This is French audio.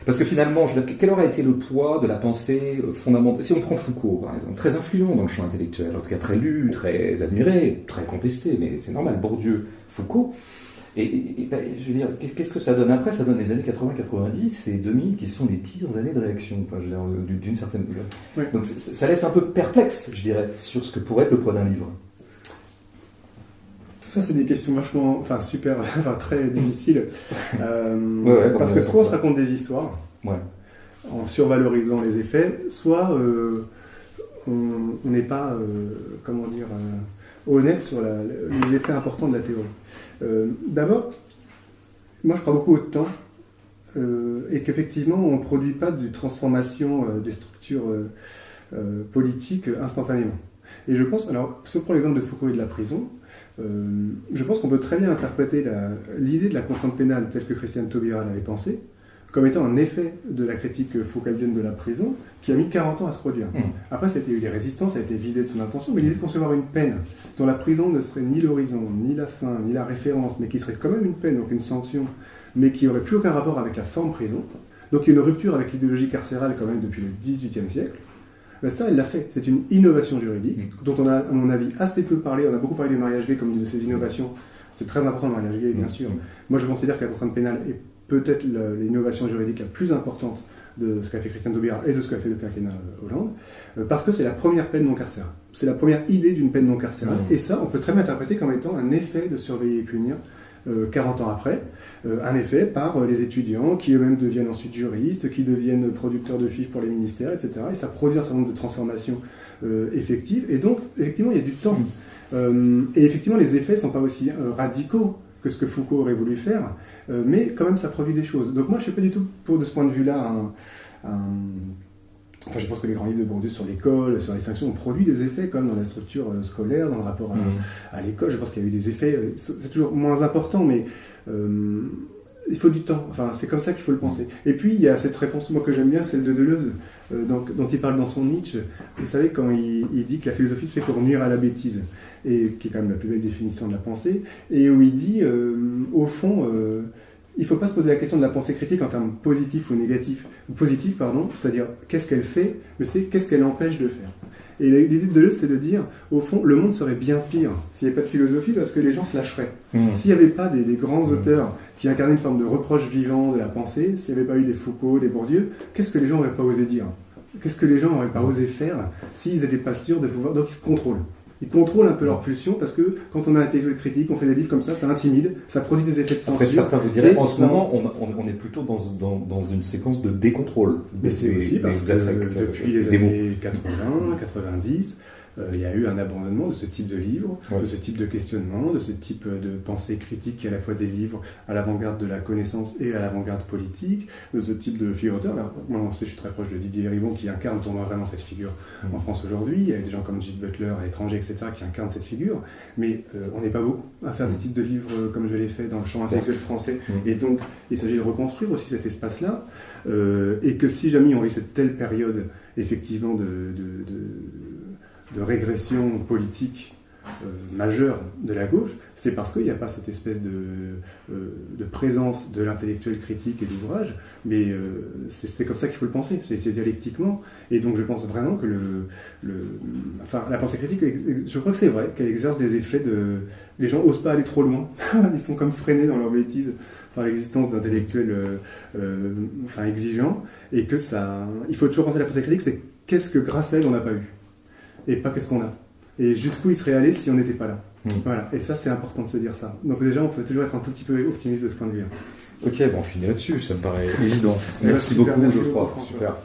Parce que finalement, quel aurait été le poids de la pensée fondamentale? Si on prend Foucault, par exemple, très influent dans le champ intellectuel, en tout cas très lu, très admiré, très contesté, mais c'est normal, Bourdieu, Foucault. Et ben, je veux dire, qu'est-ce que ça donne après? Ça donne les années 80, 90 et 2000 qui sont les pires années de réaction, enfin, je veux dire, d'une certaine manière. Oui. Donc ça laisse un peu perplexe, je dirais, sur ce que pourrait être le poids d'un livre. Tout ça, c'est des questions vachement, super, très difficiles. Parce que soit on se raconte des histoires, en survalorisant les effets, soit on n'est pas, honnête sur les effets importants de la théorie. D'abord, moi je crois beaucoup au temps, et qu'effectivement on ne produit pas de transformation des structures politiques instantanément. Et je pense, alors, si on prend l'exemple de Foucault et de la prison, je pense qu'on peut très bien interpréter l'idée de la contrainte pénale telle que Christiane Taubira l'avait pensée, comme étant un effet de la critique foucaldienne de la prison qui a mis 40 ans à se produire. Après, ça a eu des résistances, ça a été vidé de son intention, mais l'idée de concevoir une peine dont la prison ne serait ni l'horizon, ni la fin, ni la référence, mais qui serait quand même une peine, donc une sanction, mais qui n'aurait plus aucun rapport avec la forme prison, donc il y a une rupture avec l'idéologie carcérale quand même depuis le XVIIIe siècle. Ben ça, elle l'a fait. C'est une innovation juridique dont on a, à mon avis, assez peu parlé. On a beaucoup parlé du mariage gay comme une de ces innovations. C'est très important le mariage gay, bien sûr. Moi, je considère que la contrainte pénale est peut-être l'innovation juridique la plus importante de ce qu'a fait Christiane Taubira et de ce qu'a fait le quinquennat Hollande, parce que c'est la première peine non carcérale. C'est la première idée d'une peine non carcérale. Et ça, on peut très bien interpréter comme étant un effet de surveiller et punir 40 ans après, un effet par les étudiants qui eux-mêmes deviennent ensuite juristes, qui deviennent producteurs de fiches pour les ministères, etc. Et ça produit un certain nombre de transformations effectives. Et donc, effectivement, il y a du temps. Et effectivement, les effets ne sont pas aussi radicaux que ce que Foucault aurait voulu faire, mais quand même, ça produit des choses. Donc moi, je ne suis pas du tout, de ce point de vue-là, Enfin, je pense que les grands livres de Bourdieu sur l'école, sur les sanctions, ont produit des effets comme dans la structure scolaire, dans le rapport à l'école. Je pense qu'il y a eu des effets, c'est toujours moins important, mais il faut du temps. Enfin, c'est comme ça qu'il faut le penser. Et puis, il y a cette réponse, moi que j'aime bien, celle de Deleuze, dont il parle dans son Nietzsche. Vous savez, quand il dit que la philosophie se fait pour nuire à la bêtise, et qui est quand même la plus belle définition de la pensée, et où il dit, au fond, il ne faut pas se poser la question de la pensée critique en termes positifs ou négatifs, ou positifs, pardon, c'est-à-dire qu'est-ce qu'elle fait, mais c'est qu'est-ce qu'elle empêche de faire. Et l'idée de Deleuze, c'est de dire, au fond, le monde serait bien pire s'il n'y avait pas de philosophie, parce que les gens se lâcheraient. S'il n'y avait pas des grands auteurs qui incarnaient une forme de reproche vivant de la pensée, s'il n'y avait pas eu des Foucault, des Bourdieu, qu'est-ce que les gens n'auraient pas osé dire? Qu'est-ce que les gens n'auraient pas osé faire s'ils n'étaient pas sûrs de pouvoir... Donc ils se contrôlent. Ils contrôlent un peu leur pulsion parce que quand on a un intellectuel critique, on fait des livres comme ça intimide, ça produit des effets de censure. Après, certains vous diraient, en ce moment, on est plutôt dans une séquence de décontrôle. Mais c'est aussi parce que depuis les années 80, 90, il y a eu un abandonnement de ce type de livres, de ce type de questionnement, de ce type de pensée critique qui est à la fois des livres à l'avant-garde de la connaissance et à l'avant-garde politique, de ce type de figure-auteur. Moi, je suis très proche de Didier Ribon qui incarne pour moi vraiment cette figure en France aujourd'hui. Il y a des gens comme Judith Butler à l'étranger, etc., qui incarnent cette figure. Mais on n'est pas beaucoup à faire des types de livres comme je l'ai fait dans le champ intellectuel français. Et donc, il s'agit de reconstruire aussi cet espace-là. Et que si jamais on vit cette telle période, effectivement, de régression politique majeure de la gauche, c'est parce qu'il n'y a pas cette espèce de présence de l'intellectuel critique et de l'ouvrage, mais c'est comme ça qu'il faut le penser, c'est dialectiquement, et donc je pense vraiment que la pensée critique, je crois que c'est vrai qu'elle exerce des effets les gens n'osent pas aller trop loin, ils sont comme freinés dans leur bêtise par l'existence d'intellectuels exigeants, et que il faut toujours penser à la pensée critique, c'est qu'est-ce que grâce à elle on n'a pas eu et pas qu'est-ce qu'on a. Et jusqu'où il serait allé si on n'était pas là. Voilà. Et ça, c'est important de se dire ça. Donc déjà, on peut toujours être un tout petit peu optimiste de ce point de vue. Ok, bon, on finit là-dessus, ça me paraît évident. Merci beaucoup, Geoffroy. Super.